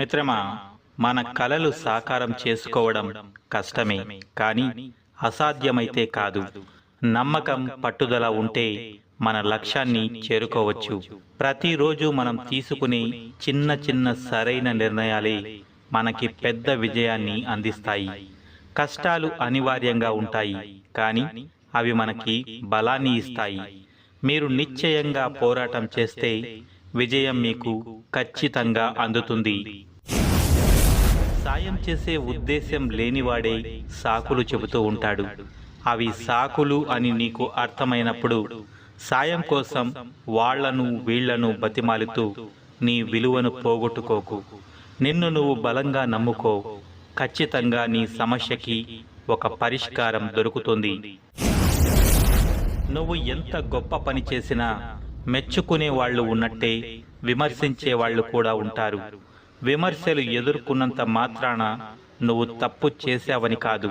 మిత్రమా, మన కలలు సాకారం చేసుకోవడం కష్టమే, కానీ అసాధ్యమైతే కాదు. నమ్మకం, పట్టుదల ఉంటే మన లక్ష్యాన్ని చేరుకోవచ్చు. ప్రతిరోజు మనం తీసుకునే చిన్న చిన్న సరైన నిర్ణయాలే మనకి పెద్ద విజయాన్ని అందిస్తాయి. కష్టాలు అనివార్యంగా ఉంటాయి, కానీ అవి మనకి బలాన్ని ఇస్తాయి. మీరు నిశ్చయంగా పోరాటం చేస్తే విజయం మీకు ఖచ్చితంగా అందుతుంది. సాయం చేసే ఉద్దేశం లేనివాడే సాకులు చెబుతూ ఉంటాడు. అవి సాకులు అని నీకు అర్థమైనప్పుడు సాయం కోసం వాళ్లను వీళ్లను బతిమాలుతూ నీ విలువను పోగొట్టుకోకు. నిన్ను నువ్వు బలంగా నమ్ముకో. ఖచ్చితంగా నీ సమస్యకి ఒక పరిష్కారం దొరుకుతుంది. నువ్వు ఎంత గొప్ప పని చేసినా మెచ్చుకునే వాళ్ళు ఉన్నట్టే విమర్శించే వాళ్ళు కూడా ఉంటారు. విమర్శలు ఎదుర్కొన్నంత మాత్రాన నువ్వు తప్పు చేశావని కాదు.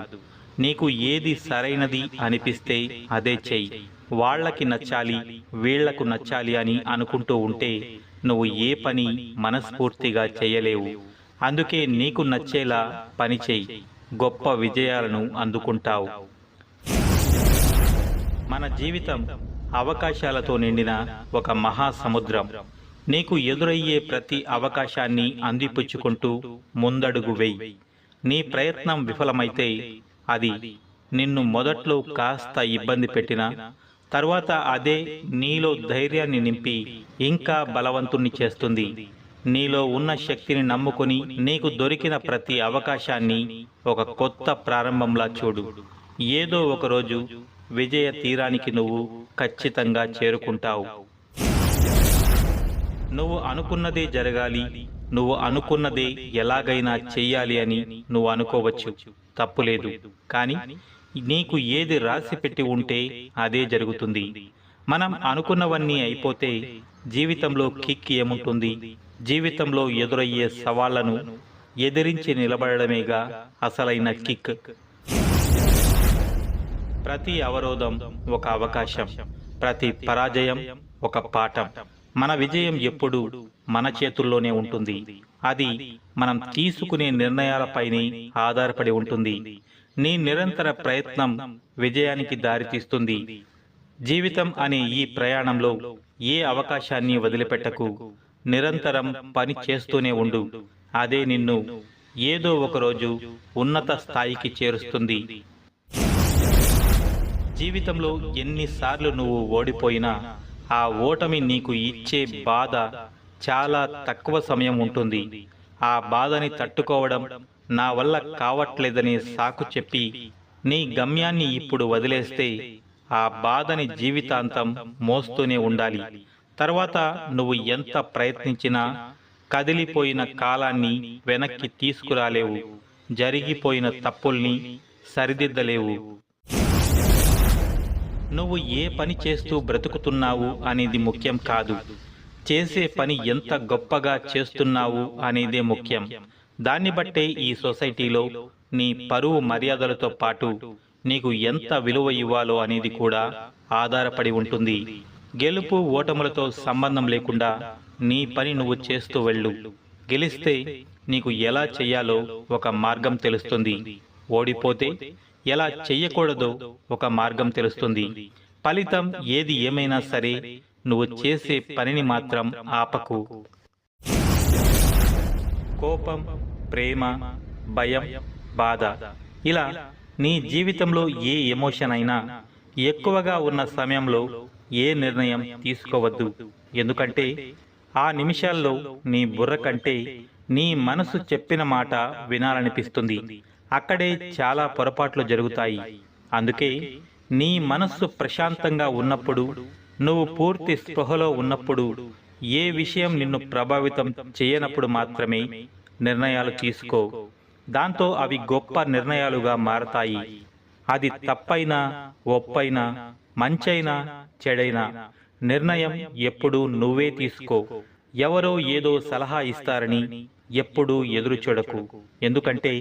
నీకు ఏది సరైనది అనిపిస్తే అదే చెయ్యి. వాళ్లకి నచ్చాలి, వీళ్లకు నచ్చాలి అని అనుకుంటూ ఉంటే నువ్వు ఏ పని మనస్ఫూర్తిగా చేయలేవు. అందుకే నీకు నచ్చేలా పని చెయ్యి. గొప్ప విజయాలను అందుకుంటావు. మన జీవితం అవకాశాలతో నిండిన ఒక మహాసముద్రం. నీకు ఎదురయ్యే ప్రతి అవకాశాన్ని అందిపుచ్చుకుంటూ ముందడుగు వెయ్యి. నీ ప్రయత్నం విఫలమైతే అది నిన్ను మొదట్లో కాస్త ఇబ్బంది పెట్టినా తర్వాత అదే నీలో ధైర్యాన్ని నింపి ఇంకా బలవంతుణ్ణి చేస్తుంది. నీలో ఉన్న శక్తిని నమ్ముకొని నీకు దొరికిన ప్రతి అవకాశాన్ని ఒక కొత్త ప్రారంభంలా చూడు. ఏదో ఒకరోజు విజయ తీరానికి నువ్వు ఖచ్చితంగా చేరుకుంటావు. నువ్వు అనుకున్నదే జరగాలి, నువ్వు అనుకున్నదే ఎలాగైనా చెయ్యాలి అని నువ్వు అనుకోవచ్చు, తప్పులేదు. కానీ నీకు ఏది రాసి పెట్టి ఉంటే అదే జరుగుతుంది. మనం అనుకున్నవన్నీ అయిపోతే జీవితంలో కిక్ ఏముంటుంది? జీవితంలో ఎదురయ్యే సవాళ్లను ఎదిరించి నిలబడమేగా అసలైన కిక్. ప్రతి అవరోధం ఒక అవకాశం, ప్రతి పరాజయం ఒక పాఠం. మన విజయం ఎప్పుడూ మన చేతుల్లోనే ఉంటుంది. అది మనం తీసుకునే నిర్ణయాలపైనే ఆధారపడి ఉంటుంది. నీ నిరంతర ప్రయత్నం విజయానికి దారితీస్తుంది. జీవితం అనే ఈ ప్రయాణంలో ఏ అవకాశాన్ని వదిలిపెట్టకు. నిరంతరం పని చేస్తూనే ఉండు. అదే నిన్ను ఏదో ఒకరోజు ఉన్నత స్థాయికి చేరుస్తుంది. జీవితంలో ఎన్నిసార్లు నువ్వు ఓడిపోయినా ఆ ఓటమి నీకు ఇచ్చే బాధ చాలా తక్కువ సమయం ఉంటుంది. ఆ బాధని తట్టుకోవడం నా వల్ల కావట్లేదనే సాకు చెప్పి నీ గమ్యాన్ని ఇప్పుడు వదిలేస్తే ఆ బాధని జీవితాంతం మోస్తూనే ఉండాలి. తర్వాత నువ్వు ఎంత ప్రయత్నించినా కదిలిపోయిన కాలాన్ని వెనక్కి తీసుకురాలేవు. జరిగిపోయిన తప్పుల్ని సరిదిద్దలేవు. నువ్వు ఏ పని చేస్తూ బ్రతుకుతున్నావు అనేది ముఖ్యం కాదు. చేసే పని ఎంత గొప్పగా చేస్తున్నావు అనేదే ముఖ్యం. దాన్ని బట్టే ఈ సొసైటీలో నీ పరువు మర్యాదలతో పాటు నీకు ఎంత విలువ ఇవ్వాలో అనేది కూడా ఆధారపడి ఉంటుంది. గెలుపు ఓటములతో సంబంధం లేకుండా నీ పని నువ్వు చేస్తూ వెళ్ళు. గెలిస్తే నీకు ఎలా చెయ్యాలో ఒక మార్గం తెలుస్తుంది. ఓడిపోతే ఎలా చెయ్యకూడదో ఒక మార్గం తెలుస్తుంది. ఫలితం ఏది ఏమైనా సరే నువ్వు చేసే పనిని మాత్రం ఆపకు. కోపం, ప్రేమ, భయం, బాధ, ఇలా నీ జీవితంలో ఏ ఎమోషన్ అయినా ఎక్కువగా ఉన్న సమయంలో ఏ నిర్ణయం తీసుకోవద్దు. ఎందుకంటే ఆ నిమిషాల్లో నీ బుర్ర కంటే నీ మనసు చెప్పిన మాట వినాలనిపిస్తుంది. అక్కడే చాలా పొరపాట్లు జరుగుతాయి. అందుకే నీ మనస్సు ప్రశాంతంగా ఉన్నప్పుడు, నువ్వు పూర్తి స్పృహలో ఉన్నప్పుడు, ఏ విషయం నిన్ను ప్రభావితం చేయనప్పుడు మాత్రమే నిర్ణయాలు తీసుకో. దాంతో అవి గొప్ప నిర్ణయాలుగా మారతాయి. అది తప్పైనా, ఒప్పైనా, మంచైనా, చెడైనా నిర్ణయం ఎప్పుడూ నువ్వే తీసుకో. ఎవరో ఏదో సలహా ఇస్తారని ఎప్పుడూ ఎదురు చూడకు. ఎందుకంటే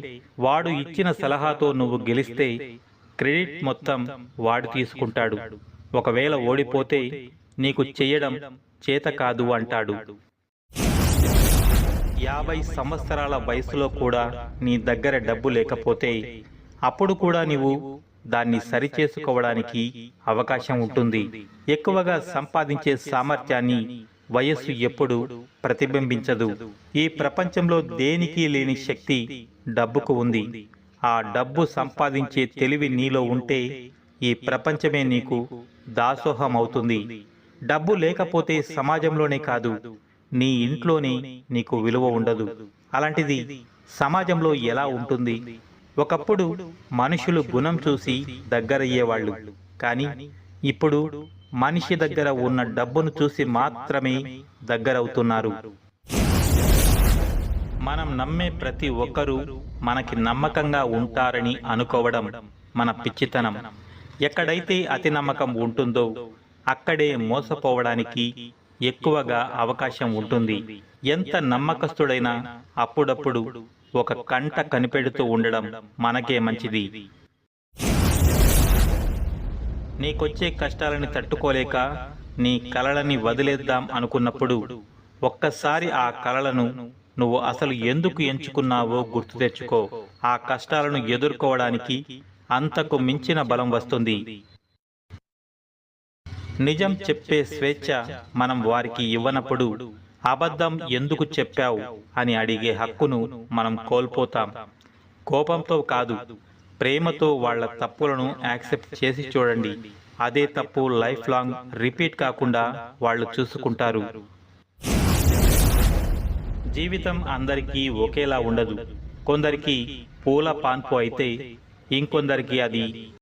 వాడు ఇచ్చిన సలహాతో నువ్వు గెలిస్తే క్రెడిట్ మొత్తం వాడు తీసుకుంటాడు. ఒకవేళ ఓడిపోతే నీకు చెయ్యడం చేత కాదు అంటాడు. 50 సంవత్సరాల వయసులో కూడా నీ దగ్గర డబ్బు లేకపోతే అప్పుడు కూడా నీవు దాన్ని సరిచేసుకోవడానికి అవకాశం ఉంటుంది. ఎక్కువగా సంపాదించే సామర్థ్యాన్ని వయస్సు ఎప్పుడు ప్రతిబింబించదు. ఈ ప్రపంచంలో దేనికి లేని శక్తి డబ్బుకు ఉంది. ఆ డబ్బు సంపాదించే తెలివి నీలో ఉంటే ఈ ప్రపంచమే నీకు దాసోహం అవుతుంది. డబ్బు లేకపోతే సమాజంలోనే కాదు, నీ ఇంట్లోనే నీకు విలువ ఉండదు. అలాంటిది సమాజంలో ఎలా ఉంటుంది? ఒకప్పుడు మనుషులు గుణం చూసి దగ్గరయ్యేవాళ్ళు, కానీ ఇప్పుడు మనిషి దగ్గర ఉన్న డబ్బును చూసి మాత్రమే దగ్గరవుతున్నారు. మనం నమ్మే ప్రతి ఒక్కరూ మనకి నమ్మకంగా ఉంటారని అనుకోవడం మన పిచ్చితనం. ఎక్కడైతే అతి నమ్మకం ఉంటుందో అక్కడే మోసపోవడానికి ఎక్కువగా అవకాశం ఉంటుంది. ఎంత నమ్మకస్తుడైనా అప్పుడప్పుడు ఒక కంట కనిపెడుతూ ఉండడం మనకే మంచిది. నీకొచ్చే కష్టాలని తట్టుకోలేక నీ కలలని వదిలేద్దాం అనుకున్నప్పుడు ఒక్కసారి ఆ కలలను నువ్వు అసలు ఎందుకు ఎంచుకున్నావో గుర్తు తెచ్చుకో. ఆ కష్టాలను ఎదుర్కోవడానికి అంతకు మించిన బలం వస్తుంది. నిజం చెప్పే స్వేచ్ఛ మనం వారికి ఇవ్వనప్పుడు అబద్ధం ఎందుకు చెప్పావు అని అడిగే హక్కును మనం కోల్పోతాం. కోపంతో కాదు, ప్రేమతో వాళ్ళ తప్పులను యాక్సెప్ట్ చేసి చూడండి. అదే తప్పు లైఫ్ లాంగ్ రిపీట్ కాకుండా వాళ్ళు చూసుకుంటారు. జీవితం అందరికీ ఒకేలా ఉండదు. కొందరికి పూల పాన్పు అయితే ఇంకొందరికి అది